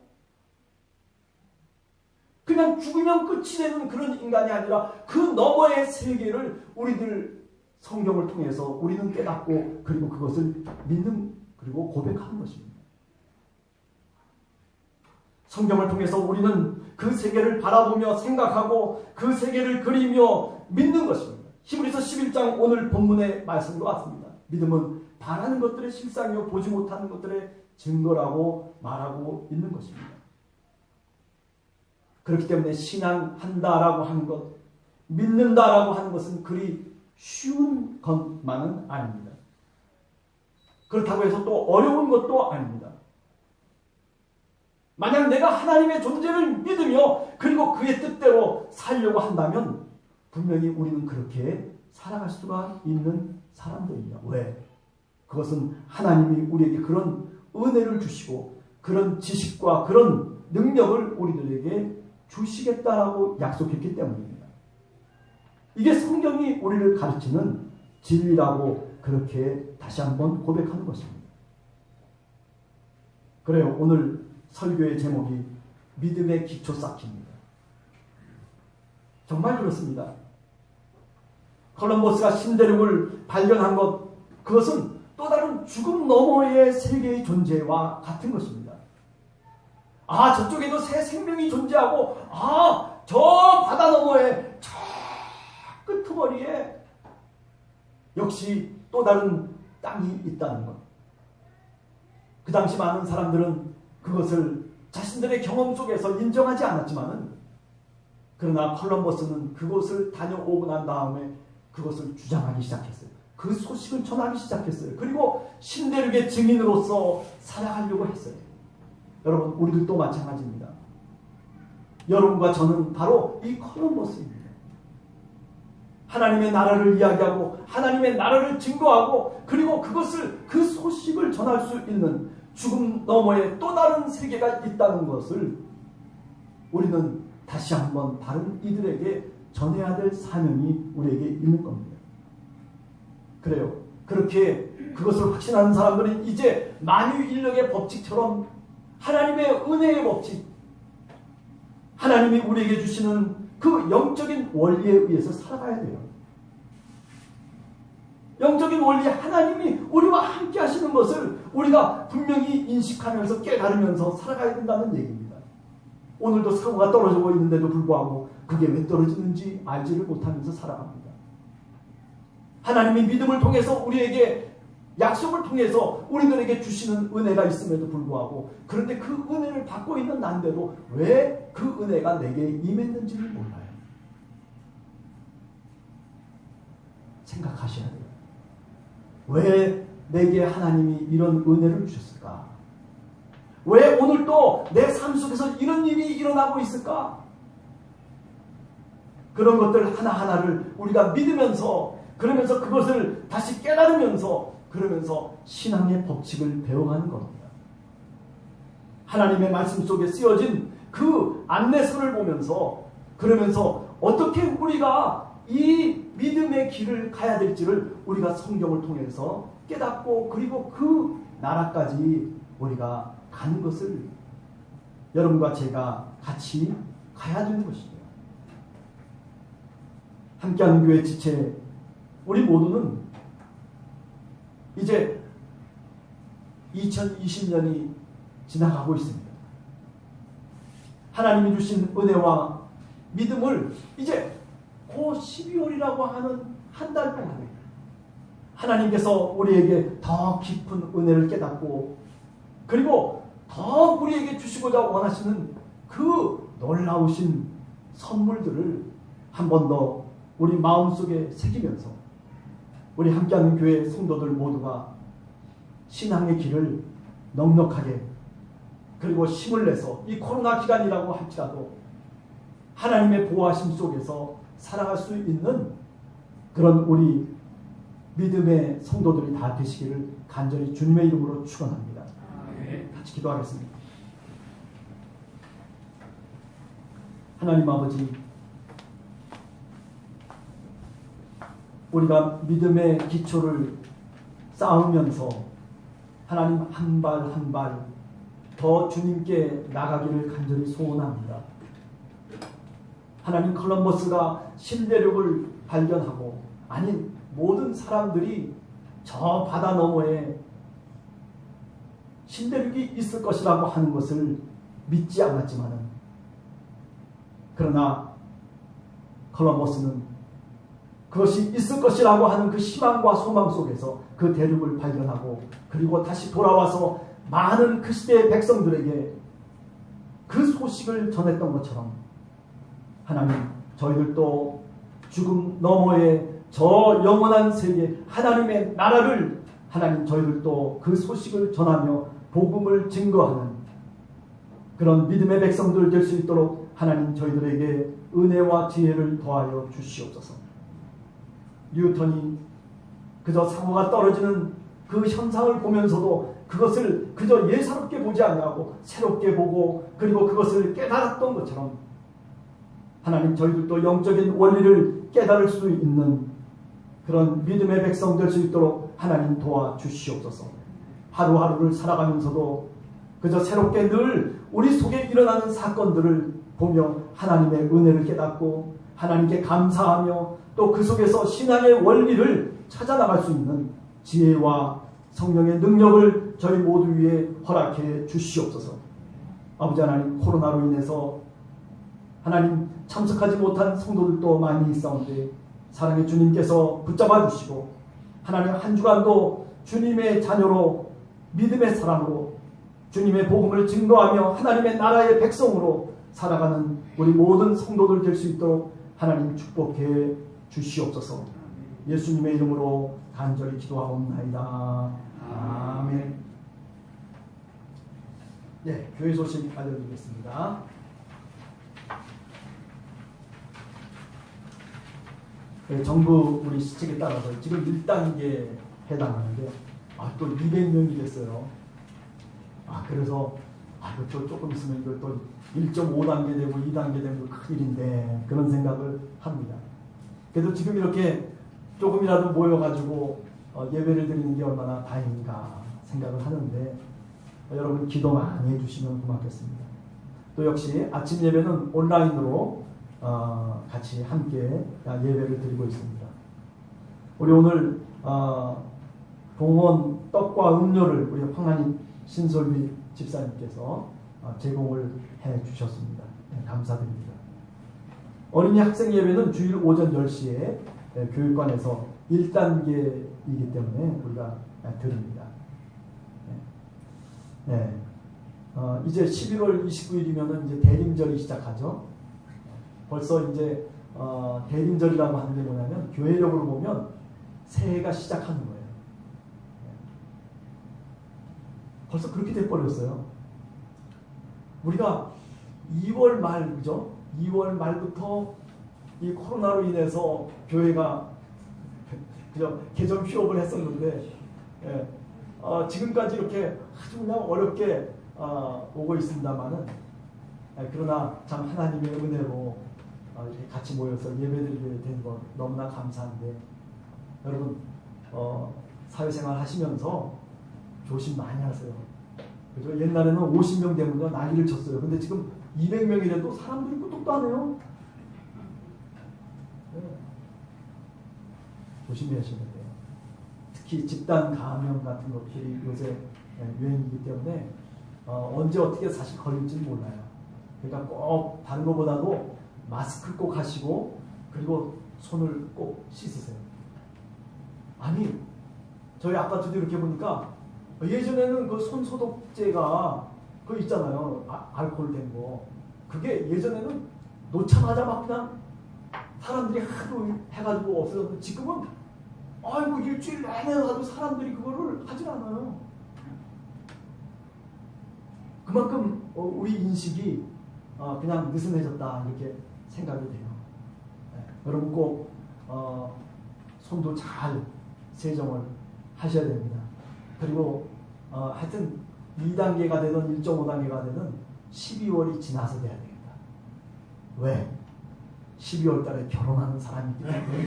[SPEAKER 2] 그냥 죽으면 끝이 되는 그런 인간이 아니라 그 너머의 세계를 우리들 성경을 통해서 우리는 깨닫고 그리고 그것을 믿는 그리고 고백하는 것입니다. 성경을 통해서 우리는 그 세계를 바라보며 생각하고 그 세계를 그리며 믿는 것입니다. 히브리서 11장 오늘 본문의 말씀과 같습니다. 믿음은 바라는 것들의 실상이요 보지 못하는 것들의 증거라고 말하고 있는 것입니다. 그렇기 때문에 신앙한다라고 하는 것, 믿는다라고 하는 것은 그리 쉬운 것만은 아닙니다. 그렇다고 해서 또 어려운 것도 아닙니다. 만약 내가 하나님의 존재를 믿으며 그리고 그의 뜻대로 살려고 한다면 분명히 우리는 그렇게 살아갈 수가 있는 사람들입니다. 왜? 그것은 하나님이 우리에게 그런 은혜를 주시고 그런 지식과 그런 능력을 우리들에게 주시겠다라고 약속했기 때문입니다. 이게 성경이 우리를 가르치는 진리라고 그렇게 다시 한번 고백하는 것입니다. 그래요. 오늘 설교의 제목이 믿음의 기초 쌓기입니다. 정말 그렇습니다. 콜럼버스가 신대륙을 발견한 것, 그것은 또 다른 죽음 너머의 세계의 존재와 같은 것입니다. 아, 저쪽에도 새 생명이 존재하고, 아, 저 바다 너머에, 저 끄트머리에 역시 또 다른 땅이 있다는 것. 그 당시 많은 사람들은 그것을 자신들의 경험 속에서 인정하지 않았지만은, 그러나 콜럼버스는 그곳을 다녀오고 난 다음에 그것을 주장하기 시작했어요. 그 소식을 전하기 시작했어요. 그리고 신대륙의 증인으로서 살아가려고 했어요. 여러분, 우리들도 마찬가지입니다. 여러분과 저는 바로 이 콜럼버스입니다. 하나님의 나라를 이야기하고 하나님의 나라를 증거하고 그리고 그것을 그 소식을 전할 수 있는 죽음 너머에 또 다른 세계가 있다는 것을 우리는 다시 한번 다른 이들에게 전해야 될 사명이 우리에게 있는 겁니다. 그래요. 그렇게 그것을 확신하는 사람들은 이제 만유인력의 법칙처럼 하나님의 은혜의 법칙, 하나님이 우리에게 주시는 그 영적인 원리에 의해서 살아가야 돼요. 영적인 원리, 하나님이 우리와 함께 하시는 것을 우리가 분명히 인식하면서 깨달으면서 살아가야 된다는 얘기입니다. 오늘도 사고가 떨어지고 있는데도 불구하고 그게 왜 떨어지는지 알지를 못하면서 살아갑니다. 하나님이 믿음을 통해서 우리에게 약속을 통해서 우리들에게 주시는 은혜가 있음에도 불구하고 그런데 그 은혜를 받고 있는 난데도 왜 그 은혜가 내게 임했는지를 몰라요. 생각하셔야 돼요. 왜 내게 하나님이 이런 은혜를 주셨을까? 왜 오늘 또 내 삶 속에서 이런 일이 일어나고 있을까? 그런 것들 하나하나를 우리가 믿으면서 그러면서 그것을 다시 깨달으면서 그러면서 신앙의 법칙을 배워가는 겁니다. 하나님의 말씀 속에 쓰여진 그 안내서를 보면서 그러면서 어떻게 우리가 이 믿음의 길을 가야 될지를 우리가 성경을 통해서 깨닫고 그리고 그 나라까지 우리가 가는 것을 여러분과 제가 같이 가야 되는 것입니다. 함께하는 교회 지체 우리 모두는 이제 2020년이 지나가고 있습니다. 하나님이 주신 은혜와 믿음을 이제 그 12월이라고 하는 한 달 동안에 하나님께서 우리에게 더 깊은 은혜를 깨닫고 그리고 더 우리에게 주시고자 원하시는 그 놀라우신 선물들을 한 번 더 우리 마음속에 새기면서 우리 함께하는 교회 성도들 모두가 신앙의 길을 넉넉하게 그리고 힘을 내서 이 코로나 기간이라고 할지라도 하나님의 보호하심 속에서 살아갈 수 있는 그런 우리 믿음의 성도들이 다 되시기를 간절히 주님의 이름으로 축원합니다. 같이 기도하겠습니다. 하나님 아버지, 우리가 믿음의 기초를 쌓으면서 하나님 한 발 한 발 더 주님께 나가기를 간절히 소원합니다. 하나님, 콜럼버스가 신대륙을 발견하고 아닌 모든 사람들이 저 바다 너머에 신대륙이 있을 것이라고 하는 것을 믿지 않았지만은, 그러나 콜럼버스는 그것이 있을 것이라고 하는 그 희망과 소망 속에서 그 대륙을 발견하고 그리고 다시 돌아와서 많은 그 시대의 백성들에게 그 소식을 전했던 것처럼 하나님, 저희들도 죽음 너머의 저 영원한 세계 하나님의 나라를 하나님, 저희들도 그 소식을 전하며 복음을 증거하는 그런 믿음의 백성들 될 수 있도록 하나님, 저희들에게 은혜와 지혜를 더하여 주시옵소서. 뉴턴이 그저 사고가 떨어지는 그 현상을 보면서도 그것을 그저 예사롭게 보지 아니하고 새롭게 보고 그리고 그것을 깨달았던 것처럼 하나님, 저희들도 영적인 원리를 깨달을 수 있는 그런 믿음의 백성 될 수 있도록 하나님 도와주시옵소서. 하루하루를 살아가면서도 그저 새롭게 늘 우리 속에 일어나는 사건들을 보며 하나님의 은혜를 깨닫고 하나님께 감사하며 또 그 속에서 신앙의 원리를 찾아나갈 수 있는 지혜와 성령의 능력을 저희 모두 위에 허락해 주시옵소서. 아버지 하나님, 코로나로 인해서 하나님 참석하지 못한 성도들도 많이 있사온데 사랑의 주님께서 붙잡아 주시고 하나님, 한 주간도 주님의 자녀로 믿음의 사람으로 주님의 복음을 증거하며 하나님의 나라의 백성으로 살아가는 우리 모든 성도들 될 수 있도록 하나님 축복해 주시옵소서. 예수님의 이름으로 간절히 기도하옵나이다. 아멘. 네, 교회 소식 알려드리겠습니다. 네, 정부 우리 시책에 따라서 지금 1단계에 해당하는데 또 200명이 됐어요. 그래서 이거 조금 있으면 이거 또 1.5단계 되고 2단계 되고 큰일인데 그런 생각을 합니다. 그래도 지금 이렇게 조금이라도 모여가지고 예배를 드리는 게 얼마나 다행인가 생각을 하는데 여러분 기도 많이 해주시면 고맙겠습니다. 또 역시 아침 예배는 온라인으로 같이 함께 예배를 드리고 있습니다. 우리 오늘 봉헌 떡과 음료를 우리 황한희 신솔비 집사님께서 제공을 해 주셨습니다. 네, 감사드립니다. 어린이 학생 예배는 주일 오전 10시에 교육관에서 1단계이기 때문에 우리가 드립니다. 네. 이제 11월 29일이면 이제 대림절이 시작하죠. 벌써 이제 대림절이라고 하는 게 뭐냐면 교회력으로 보면 새해가 시작하는 거예요. 벌써 그렇게 돼버렸어요. 우리가 2월 말, 그죠? 2월 말부터 이 코로나로 인해서 교회가 그죠? 개점 휴업을 했었는데 지금까지 이렇게 아주 그냥 어렵게 오고 있습니다만은 그러나 참 하나님의 은혜로 이렇게 같이 모여서 예배드리게 된 것 너무나 감사한데 여러분 사회생활 하시면서 조심 많이 하세요. 그죠? 옛날에는 50명 되면 난리를 쳤어요. 근데 지금 200명이라도 사람들이 꾸덕도 안 해요. 네. 조심히 하셔야 돼요. 특히 집단 감염 같은 것들이 요새 유행이기 때문에 언제 어떻게 사실 걸릴지는 몰라요. 그러니까 꼭 다른 것보다도 마스크 꼭 하시고 그리고 손을 꼭 씻으세요. 아니 저희 아파트도 이렇게 보니까 예전에는 그 손 소독제가 그거 있잖아요. 알코올 된 거. 그게 예전에는 놓자마자 막 그냥 사람들이 하도 해가지고 없어졌는데 지금은 아이고 일주일 내내 가도 사람들이 그거를 하질 않아요. 그만큼 우리 인식이 그냥 느슨해졌다 이렇게 생각이 돼요. 여러분 꼭 손도 잘 세정을 하셔야 됩니다. 그리고 하여튼 2단계가 되든 1.5단계가 되든 12월이 지나서 돼야 되겠다. 왜? 12월 달에 결혼하는 사람이 있기 때문에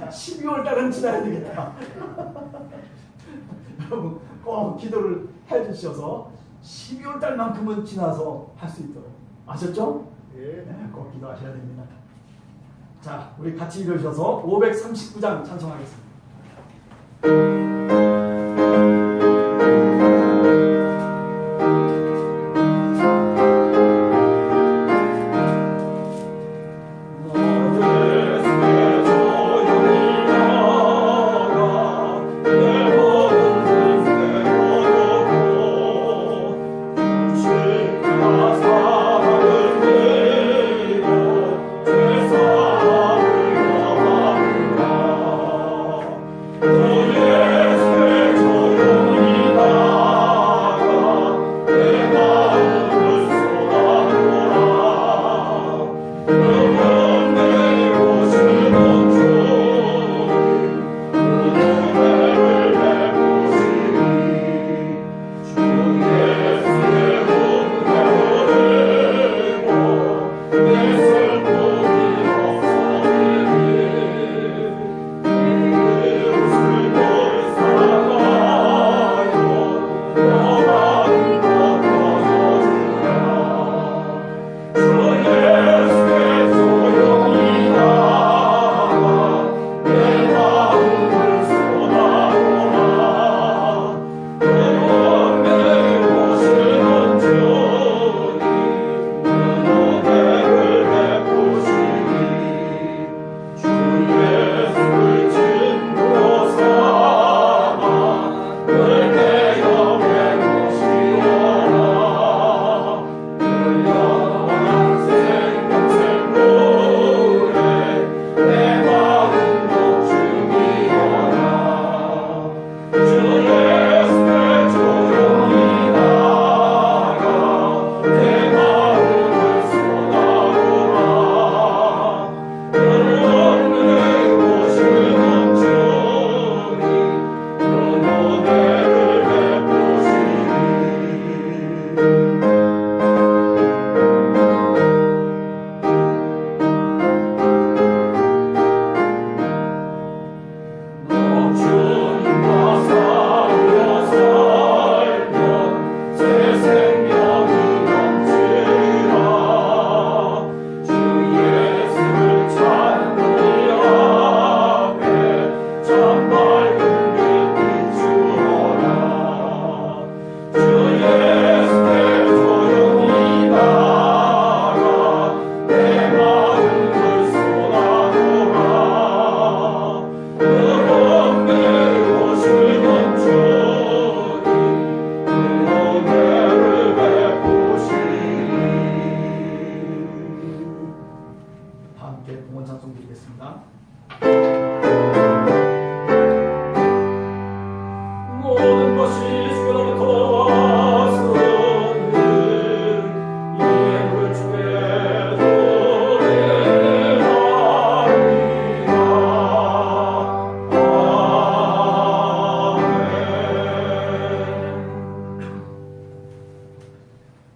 [SPEAKER 2] 12월 달은 지나야 되겠다. 여러분 꼭 기도를 해주셔서 12월 달만큼은 지나서 할 수 있도록 아셨죠? 예. 네, 꼭 기도하셔야 됩니다. 자, 우리 같이 읽으셔서 539장 찬송하겠습니다.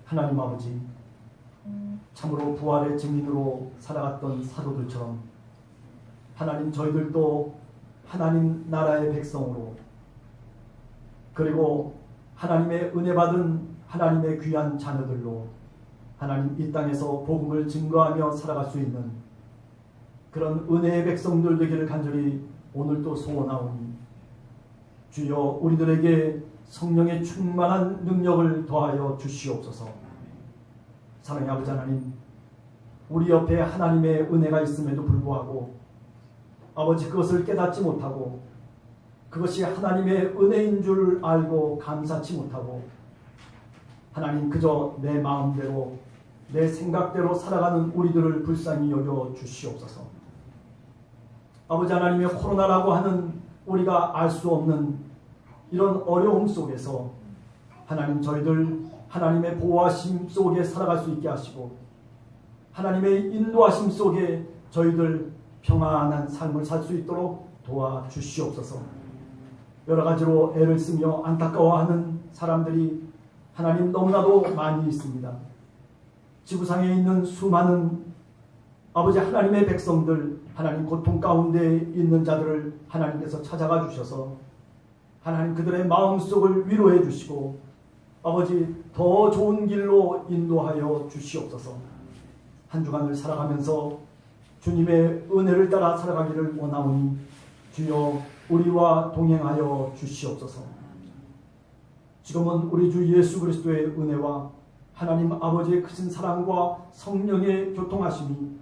[SPEAKER 2] 하나님 아버지, 참으로 부활의 증인으로 살아갔던 사도들처럼 하나님 저희들도 하나님 나라의 백성으로 그리고 하나님의 은혜 받은 하나님의 귀한 자녀들로 하나님 이 땅에서 복음을 증거하며 살아갈 수 있는 그런 은혜의 백성들 되기를 간절히 오늘도 소원하오니 주여 우리들에게 성령의 충만한 능력을 더하여 주시옵소서. 사랑의 아버지 하나님, 우리 옆에 하나님의 은혜가 있음에도 불구하고 아버지 그것을 깨닫지 못하고 그것이 하나님의 은혜인 줄 알고 감사치 못하고 하나님 그저 내 마음대로 내 생각대로 살아가는 우리들을 불쌍히 여겨 주시옵소서. 아버지 하나님의 코로나라고 하는 우리가 알 수 없는 이런 어려움 속에서 하나님 저희들 하나님의 보호하심 속에 살아갈 수 있게 하시고 하나님의 인도하심 속에 저희들 평안한 삶을 살 수 있도록 도와주시옵소서. 여러 가지로 애를 쓰며 안타까워하는 사람들이 하나님 너무나도 많이 있습니다. 지구상에 있는 수많은 아버지 하나님의 백성들, 하나님 고통 가운데 있는 자들을 하나님께서 찾아가 주셔서 하나님 그들의 마음속을 위로해 주시고 아버지 더 좋은 길로 인도하여 주시옵소서. 한 주간을 살아가면서 주님의 은혜를 따라 살아가기를 원하오니 주여 우리와 동행하여 주시옵소서. 지금은 우리 주 예수 그리스도의 은혜와 하나님 아버지의 크신 사랑과 성령의 교통하심이